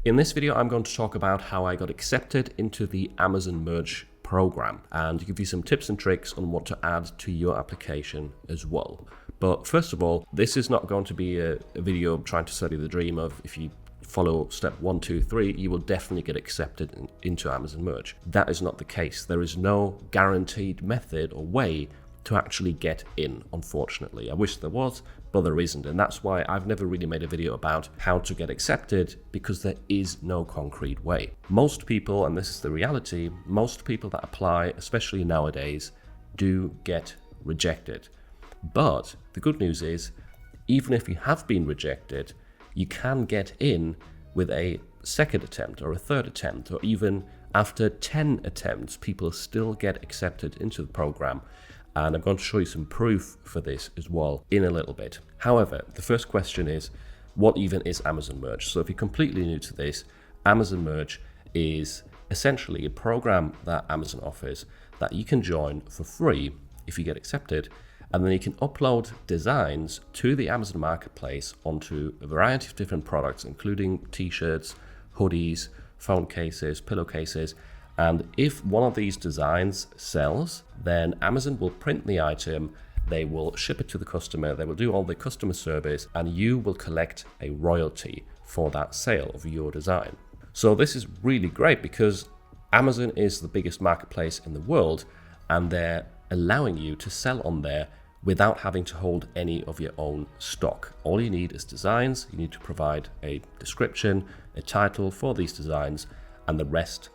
In this video, I'm going to talk about how I got accepted into the Amazon Merch program and give you some tips and tricks on what to add to your application as well. But first of all, this is not going to be a video trying to sell you the dream of if you follow step 1, 2, 3, you will definitely get accepted into Amazon Merch. That is not the case. There is no guaranteed method or way to actually get in, unfortunately. I wish there was, but there isn't. And that's why I've never really made a video about how to get accepted, because there is no concrete way. Most people, and this is the reality, most people that apply, especially nowadays, do get rejected. But the good news is, even if you have been rejected, you can get in with a second attempt or a third attempt, or even after 10 attempts, people still get accepted into the program. And I'm going to show you some proof for this as well in a little bit. However, the first question is, what even is Amazon Merch? So if you're completely new to this, Amazon Merch is essentially a program that Amazon offers that you can join for free if you get accepted. And then you can upload designs to the Amazon Marketplace onto a variety of different products, including t-shirts, hoodies, phone cases, pillowcases. And if one of these designs sells, then Amazon will print the item, they will ship it to the customer, they will do all the customer service, and you will collect a royalty for that sale of your design. So this is really great because Amazon is the biggest marketplace in the world, and they're allowing you to sell on there without having to hold any of your own stock. All you need is designs. You need to provide a description, a title for these designs, and the rest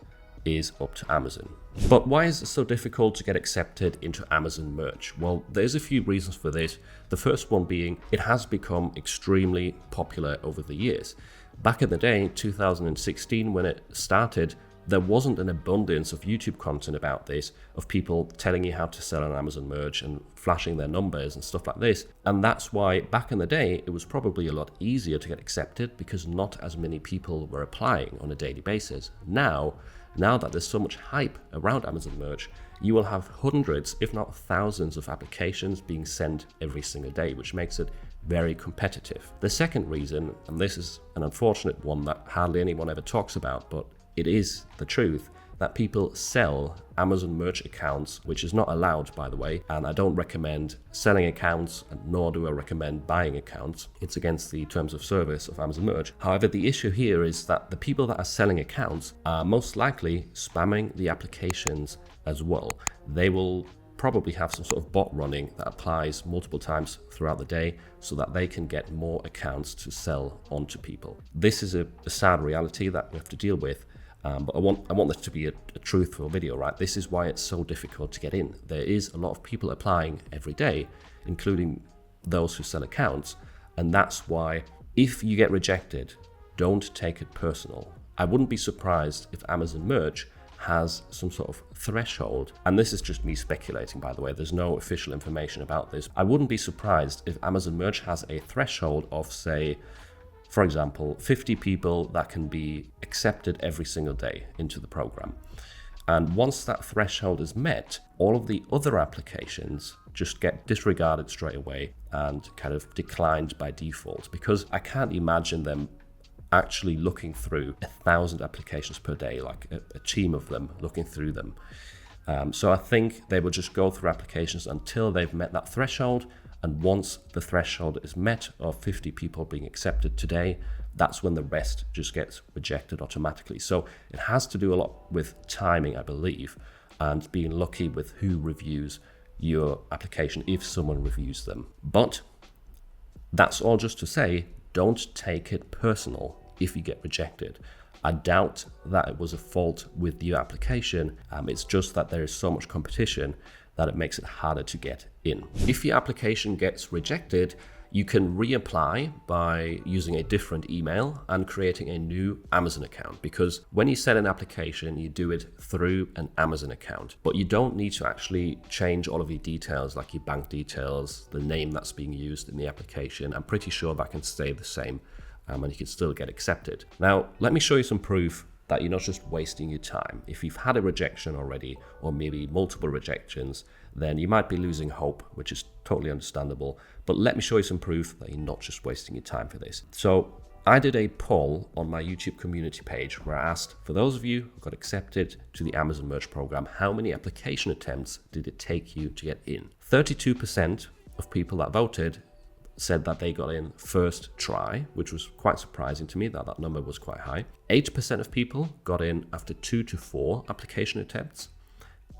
is up to Amazon. But why is it so difficult to get accepted into Amazon Merch? Well, there's a few reasons for this. The first one being it has become extremely popular over the years. Back in the day, 2016, when it started, there wasn't an abundance of YouTube content about this, of people telling you how to sell on Amazon Merch and flashing their numbers and stuff like this. And that's why back in the day, it was probably a lot easier to get accepted because not as many people were applying on a daily basis. Now that there's so much hype around Amazon Merch, you will have hundreds, if not thousands of applications being sent every single day, which makes it very competitive. The second reason, and this is an unfortunate one that hardly anyone ever talks about, but it is the truth, that people sell Amazon Merch accounts, which is not allowed, by the way, and I don't recommend selling accounts, and nor do I recommend buying accounts. It's against the terms of service of Amazon Merch. However, the issue here is that the people that are selling accounts are most likely spamming the applications as well. They will probably have some sort of bot running that applies multiple times throughout the day so that they can get more accounts to sell onto people. This is a sad reality that we have to deal with. But I want this to be a truthful video, right? This is why it's so difficult to get in. There is a lot of people applying every day, including those who sell accounts. And that's why if you get rejected, don't take it personal. I wouldn't be surprised if Amazon Merch has some sort of threshold. And this is just me speculating, by the way. There's no official information about this. I wouldn't be surprised if Amazon Merch has a threshold of, say, for example, 50 people that can be accepted every single day into the program. And once that threshold is met, all of the other applications just get disregarded straight away and kind of declined by default, because I can't imagine them actually looking through 1,000 applications per day, like a team of them looking through them. So I think they will just go through applications until they've met that threshold. And once the threshold is met of 50 people being accepted today, that's when the rest just gets rejected automatically. So it has to do a lot with timing, I believe, and being lucky with who reviews your application, if someone reviews them. But that's all just to say, don't take it personal if you get rejected. I doubt that it was a fault with your application. It's just that there is so much competition that it makes it harder to get in. If your application gets rejected, you can reapply by using a different email and creating a new Amazon account, because when you set an application, you do it through an Amazon account, but you don't need to actually change all of your details, like your bank details, the name that's being used in the application. I'm pretty sure that can stay the same and you can still get accepted. Now, let me show you some proof that you're not just wasting your time. If you've had a rejection already, or maybe multiple rejections, then you might be losing hope, which is totally understandable. But let me show you some proof that you're not just wasting your time for this. So I did a poll on my YouTube community page where I asked, for those of you who got accepted to the Amazon Merch program, how many application attempts did it take you to get in? 32% of people that voted said that they got in first try, which was quite surprising to me that that number was quite high. 8% of people got in after 2 to 4 application attempts.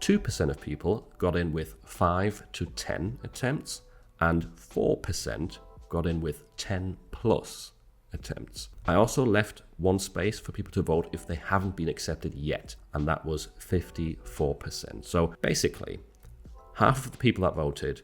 2% of people got in with 5 to 10 attempts, and 4% got in with 10 plus attempts. I also left one space for people to vote if they haven't been accepted yet, and that was 54%. So basically, half of the people that voted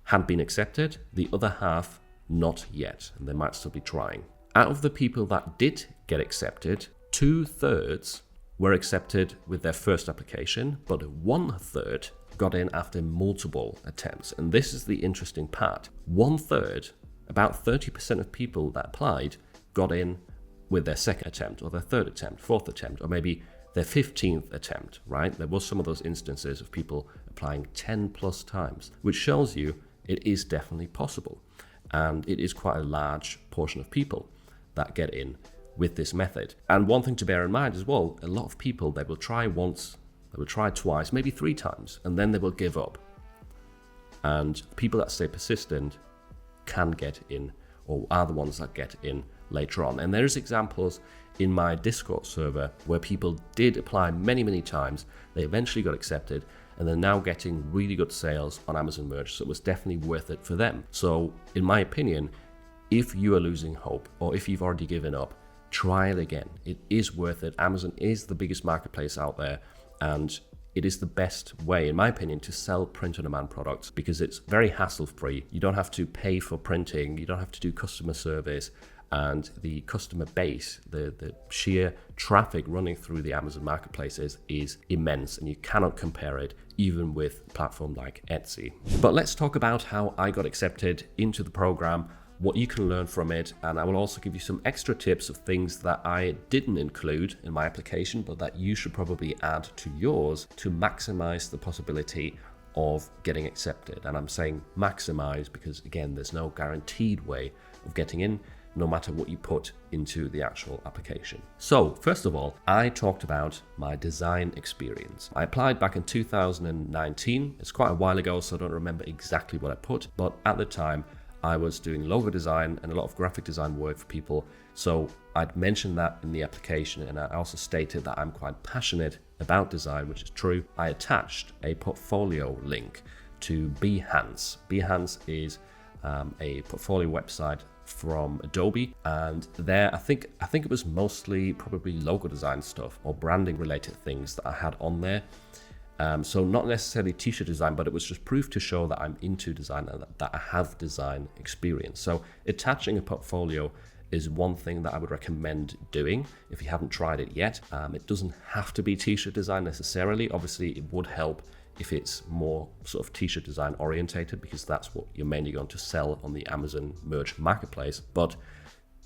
had been accepted, the other half not yet, and they might still be trying. Out of the people that did get accepted, 2/3 were accepted with their first application, but 1/3 got in after multiple attempts. And this is the interesting part. 1/3, about 30% of people that applied, got in with their second attempt, or their third attempt, fourth attempt, or maybe their 15th attempt, right? There was some of those instances of people applying 10 plus times, which shows you it is definitely possible. And it is quite a large portion of people that get in with this method. And one thing to bear in mind as well, a lot of people, they will try once, they will try twice, maybe 3 times, and then they will give up. And people that stay persistent can get in, or are the ones that get in later on. And there's examples in my Discord server where people did apply many, many times. They eventually got accepted, and they're now getting really good sales on Amazon Merch. So it was definitely worth it for them. So in my opinion, if you are losing hope, or if you've already given up, try it again. It is worth it. Amazon is the biggest marketplace out there, and it is the best way, in my opinion, to sell print-on-demand products because it's very hassle-free. You don't have to pay for printing, you don't have to do customer service, and the customer base, the sheer traffic running through the Amazon marketplaces is immense, and you cannot compare it even with a platform like Etsy. But let's talk about how I got accepted into the program, what you can learn from it, and I will also give you some extra tips of things that I didn't include in my application, but that you should probably add to yours to maximize the possibility of getting accepted. And I'm saying maximize because, again, there's no guaranteed way of getting in, no matter what you put into the actual application. So first of all, I talked about my design experience. I applied back in 2019. It's quite a while ago, so I don't remember exactly what I put, but at the time I was doing logo design and a lot of graphic design work for people. So I'd mentioned that in the application, and I also stated that I'm quite passionate about design, which is true. I attached a portfolio link to Behance. Behance is a portfolio website from Adobe, and there I think it was mostly probably logo design stuff or branding related things that I had on there. So not necessarily t-shirt design, but it was just proof to show that I'm into design and that I have design experience. So attaching a portfolio is one thing that I would recommend doing if you haven't tried it yet. It doesn't have to be t-shirt design necessarily. Obviously, it would help if it's more sort of t-shirt design orientated, because that's what you're mainly going to sell on the Amazon Merch marketplace. But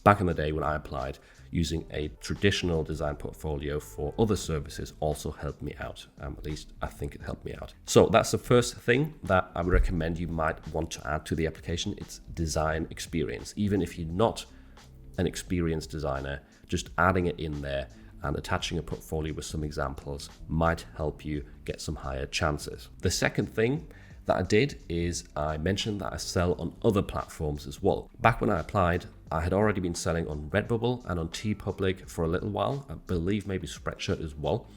back in the day when I applied, using a traditional design portfolio for other services also helped me out. At least I think it helped me out. So that's the first thing that I would recommend you might want to add to the application. It's design experience. Even if you're not an experienced designer, just adding it in there and attaching a portfolio with some examples might help you get some higher chances. The second thing that I did is I mentioned that I sell on other platforms as well. Back when I applied, I had already been selling on Redbubble and on TeePublic for a little while, I believe maybe Spreadshirt as well.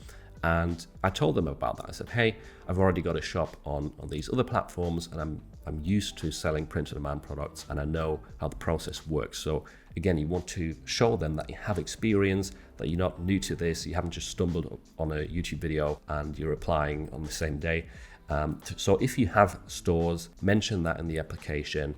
And I told them about that. I said, hey, I've already got a shop on these other platforms, and I'm used to selling print-on-demand products, and I know how the process works. So again, you want to show them that you have experience, that you're not new to this, you haven't just stumbled on a YouTube video and you're applying on the same day. So if you have stores, mention that in the application.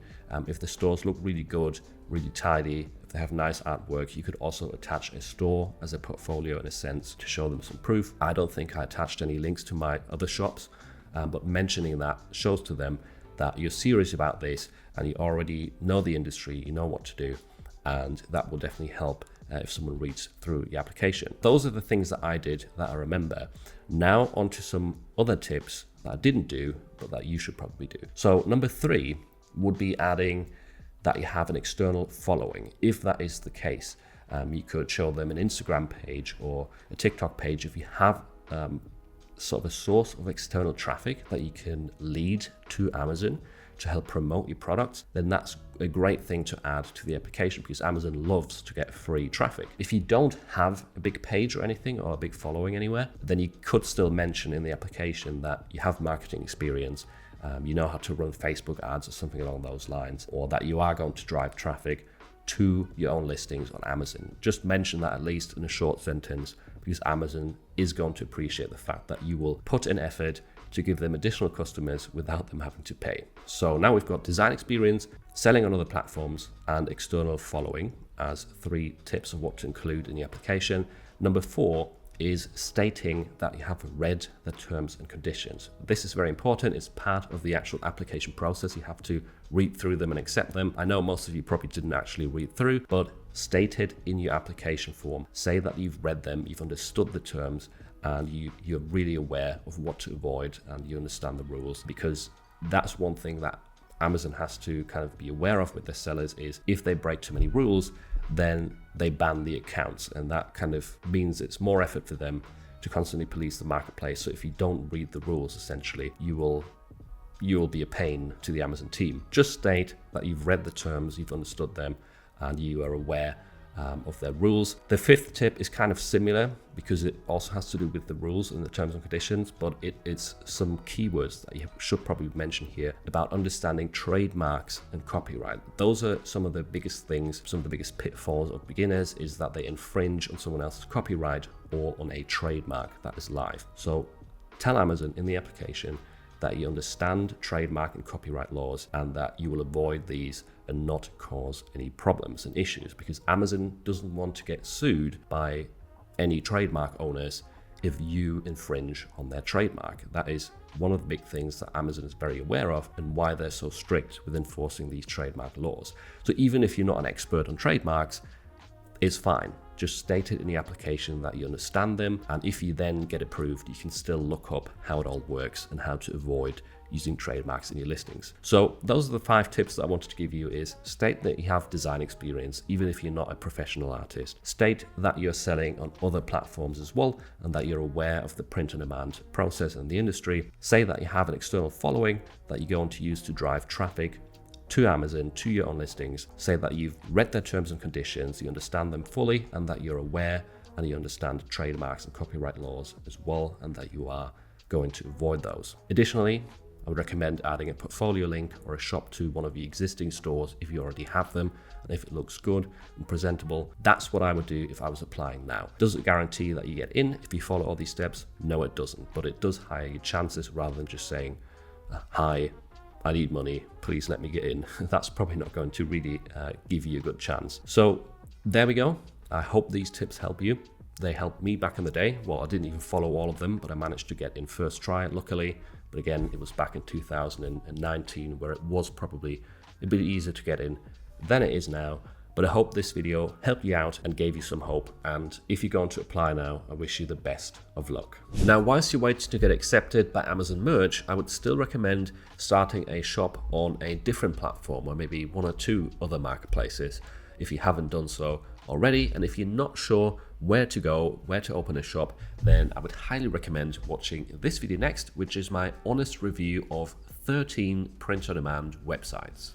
If the stores look really good, really tidy, if they have nice artwork, you could also attach a store as a portfolio in a sense to show them some proof. I don't think I attached any links to my other shops, but mentioning that shows to them that you're serious about this and you already know the industry, you know what to do, and that will definitely help if someone reads through the application. Those are the things that I did that I remember. Now onto some other tips that I didn't do, but that you should probably do. So number 3 would be adding that you have an external following. If that is the case, you could show them an Instagram page or a TikTok page. If you have sort of a source of external traffic that you can lead to Amazon to help promote your products, then that's a great thing to add to the application, because Amazon loves to get free traffic. If you don't have a big page or anything, or a big following anywhere, then you could still mention in the application that you have marketing experience, you know how to run Facebook ads or something along those lines, or that you are going to drive traffic to your own listings on Amazon. Just mention that at least in a short sentence, because Amazon is going to appreciate the fact that you will put in effort to give them additional customers without them having to pay. So now we've got design experience, selling on other platforms, and external following as 3 tips of what to include in the application. Number 4 is stating that you have read the terms and conditions. This is very important. It's part of the actual application process. You have to read through them and accept them. I know most of you probably didn't actually read through, but state it in your application form. Say that you've read them, you've understood the terms, and you're really aware of what to avoid, and you understand the rules, because that's one thing that Amazon has to kind of be aware of with their sellers, is if they break too many rules, then they ban the accounts, and that kind of means it's more effort for them to constantly police the marketplace. So if you don't read the rules, essentially, you will be a pain to the Amazon team. Just state that you've read the terms, you've understood them, and you are aware of their rules. The 5th tip is kind of similar, because it also has to do with the rules and the terms and conditions, but it's some keywords that you should probably mention here about understanding trademarks and copyright. Those are some of the biggest things, some of the biggest pitfalls of beginners, is that they infringe on someone else's copyright or on a trademark that is live. So tell Amazon in the application that you understand trademark and copyright laws, and that you will avoid these and not cause any problems and issues, because Amazon doesn't want to get sued by any trademark owners if you infringe on their trademark. That is one of the big things that Amazon is very aware of, and why they're so strict with enforcing these trademark laws. So even if you're not an expert on trademarks, it's fine. Just state it in the application that you understand them, and if you then get approved, you can still look up how it all works and how to avoid using trademarks in your listings. So those are the 5 tips that I wanted to give you. Is state that you have design experience, even if you're not a professional artist. State that you're selling on other platforms as well, and that you're aware of the print-on-demand process and the industry. Say that you have an external following that you're going to use to drive traffic to Amazon, to your own listings. Say that you've read their terms and conditions, you understand them fully, and that you're aware and you understand trademarks and copyright laws as well, and that you are going to avoid those. Additionally, I would recommend adding a portfolio link or a shop to one of your existing stores if you already have them, and if it looks good and presentable. That's what I would do if I was applying now. Does it guarantee that you get in if you follow all these steps? No, it doesn't, but it does higher your chances, rather than just saying, hi, I need money, please let me get in. That's probably not going to really give you a good chance. So there we go. I hope these tips help you. They helped me back in the day. Well, I didn't even follow all of them, but I managed to get in first try, luckily. But again, it was back in 2019, where it was probably a bit easier to get in than it is now. But I hope this video helped you out and gave you some hope. And if you're going to apply now, I wish you the best of luck. Now, whilst you wait to get accepted by Amazon Merch, I would still recommend starting a shop on a different platform, or maybe 1 or 2 other marketplaces, if you haven't done so already. And if you're not sure where to go, where to open a shop, then I would highly recommend watching this video next, which is my honest review of 13 print-on-demand websites.